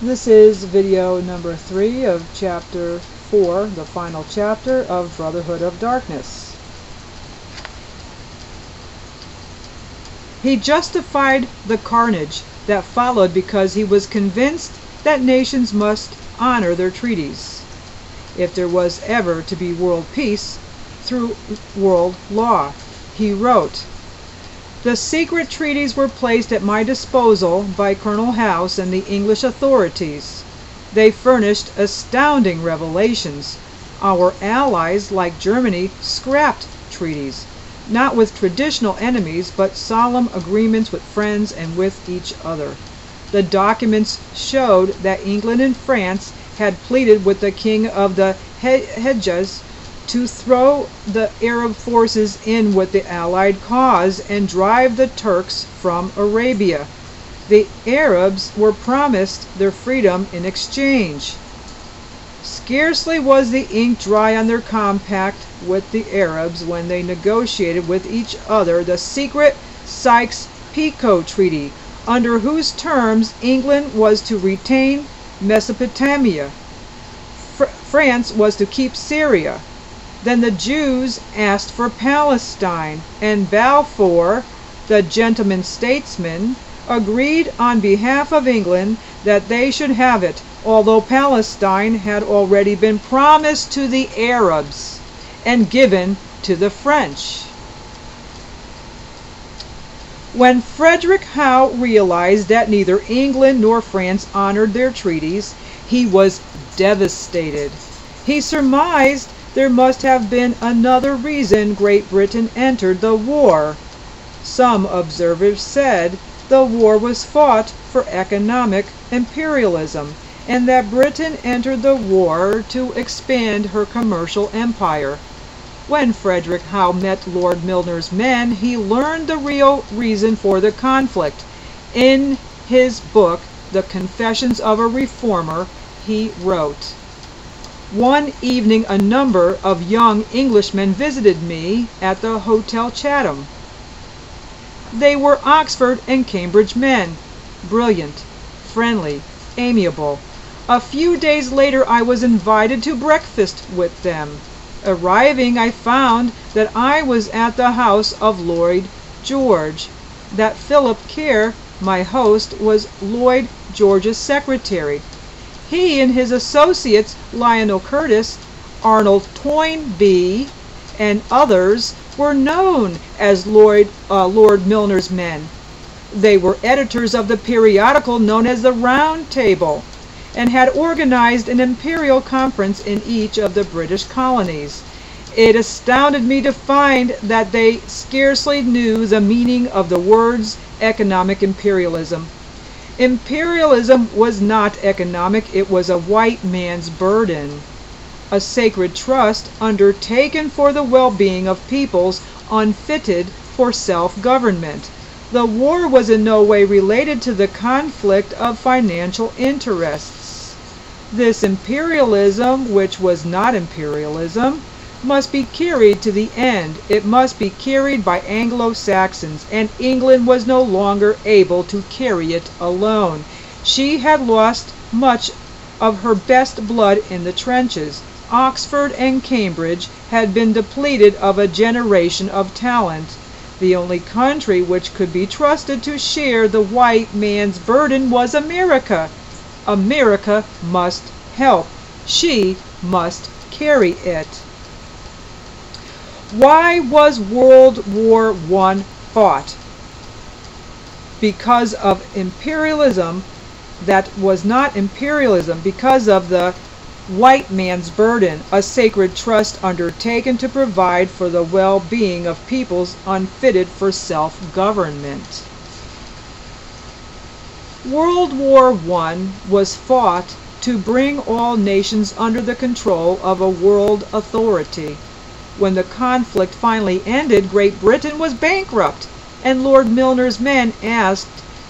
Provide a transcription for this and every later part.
This is video number 3 of chapter 4, the final chapter of Brotherhood of Darkness. He justified the carnage that followed because he was convinced that nations must honor their treaties, if there was ever to be world peace through world law. He wrote, "The secret treaties were placed at my disposal by Colonel House and the English authorities. They furnished astounding revelations. Our allies, like Germany, scrapped treaties, not with traditional enemies, but solemn agreements with friends and with each other. The documents showed that England and France had pleaded with the king of the Hejaz to throw the Arab forces in with the Allied cause and drive the Turks from Arabia. The Arabs were promised their freedom in exchange. Scarcely was the ink dry on their compact with the Arabs when they negotiated with each other the secret Sykes-Picot Treaty, under whose terms England was to retain Mesopotamia. France was to keep Syria. Then the Jews asked for Palestine, and Balfour, the gentleman statesman, agreed on behalf of England that they should have it, although Palestine had already been promised to the Arabs and given to the French. When Frederick Howe realized that neither England nor France honored their treaties, he was devastated. He surmised there must have been another reason Great Britain entered the war. Some observers said the war was fought for economic imperialism, and that Britain entered the war to expand her commercial empire. When Frederick Howe met Lord Milner's men, he learned the real reason for the conflict. In his book, The Confessions of a Reformer, he wrote, "One evening a number of young Englishmen visited me at the Hotel Chatham. They were Oxford and Cambridge men, brilliant, friendly, amiable. A few days later I was invited to breakfast with them. Arriving, I found that I was at the house of Lloyd George, that Philip Kerr, my host, was Lloyd George's secretary. He and his associates, Lionel Curtis, Arnold Toynbee, and others, were known as Lord Milner's men. They were editors of the periodical known as the Round Table, and had organized an imperial conference in each of the British colonies. It astounded me to find that they scarcely knew the meaning of the words economic imperialism. Imperialism was not economic, it was a white man's burden, a sacred trust undertaken for the well-being of peoples unfitted for self-government. The war was in no way related to the conflict of financial interests. This imperialism, which was not imperialism, must be carried to the end. It must be carried by Anglo-Saxons, and England was no longer able to carry it alone. She had lost much of her best blood in the trenches. Oxford and Cambridge had been depleted of a generation of talent. The only country which could be trusted to share the white man's burden was America. America must help. She must carry it. Why was World War I fought? Because of imperialism that was not imperialism, because of the white man's burden, a sacred trust undertaken to provide for the well-being of peoples unfitted for self-government. World War I was fought to bring all nations under the control of a world authority. When the conflict finally ended, Great Britain was bankrupt, and Lord Milner's men asked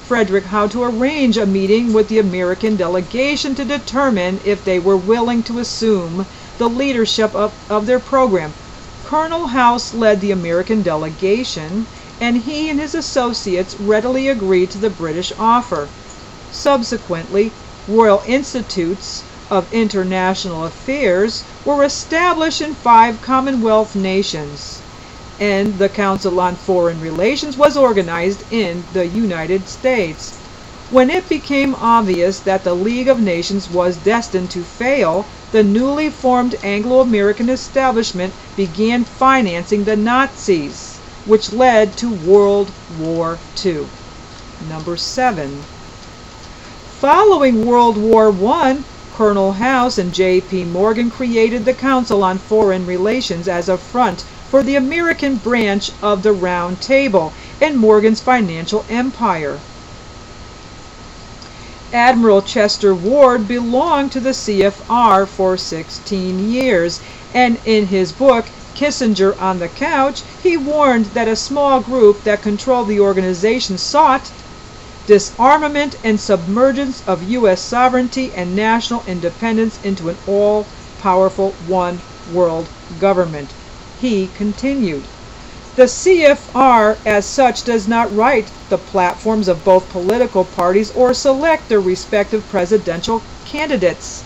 Frederick Howe to arrange a meeting with the American delegation to determine if they were willing to assume the leadership of their program. Colonel House led the American delegation, and he and his associates readily agreed to the British offer. Subsequently, Royal Institutes of International Affairs were established in 5 Commonwealth nations, and the Council on Foreign Relations was organized in the United States. When it became obvious that the League of Nations was destined to fail, the newly formed Anglo-American establishment began financing the Nazis, which led to World War II. Number 7. Following World War I, Colonel House and J.P. Morgan created the Council on Foreign Relations as a front for the American branch of the Round Table and Morgan's financial empire. Admiral Chester Ward belonged to the CFR for 16 years, and in his book, Kissinger on the Couch, he warned that a small group that controlled the organization sought disarmament and submergence of U.S. sovereignty and national independence into an all-powerful one world government. He continued, "The CFR as such does not write the platforms of both political parties or select their respective presidential candidates,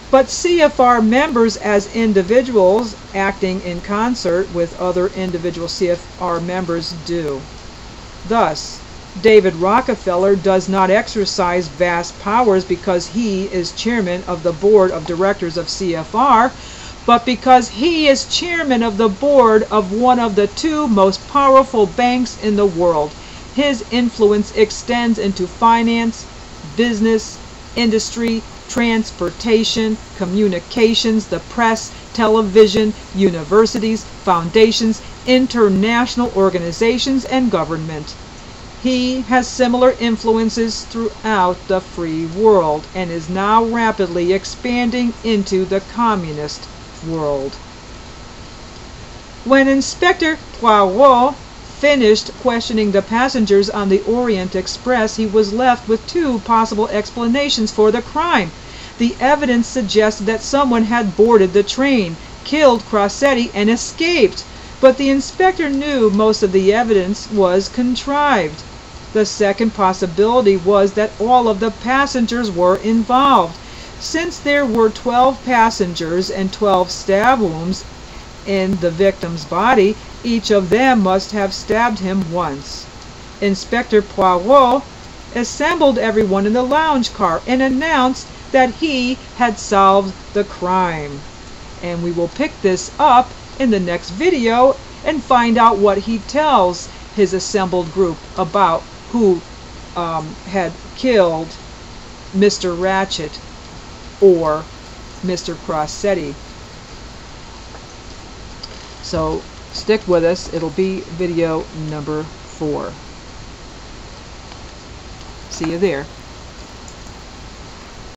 but CFR members as individuals acting in concert with other individual CFR members do. Thus, David Rockefeller does not exercise vast powers because he is chairman of the board of directors of CFR, but because he is chairman of the board of one of the 2 most powerful banks in the world. His influence extends into finance, business, industry, transportation, communications, the press, television, universities, foundations, international organizations, and government. He has similar influences throughout the free world and is now rapidly expanding into the communist world." When Inspector Poirot finished questioning the passengers on the Orient Express, he was left with 2 possible explanations for the crime. The evidence suggested that someone had boarded the train, killed Crossetti, and escaped, but the inspector knew most of the evidence was contrived. The second possibility was that all of the passengers were involved. Since there were 12 passengers and 12 stab wounds in the victim's body, each of them must have stabbed him once. Inspector Poirot assembled everyone in the lounge car and announced that he had solved the crime. And we will pick this up in the next video and find out what he tells his assembled group about who had killed Mr. Ratchet or Mr. Crossetti. So stick with us. It'll be video number 4. See you there.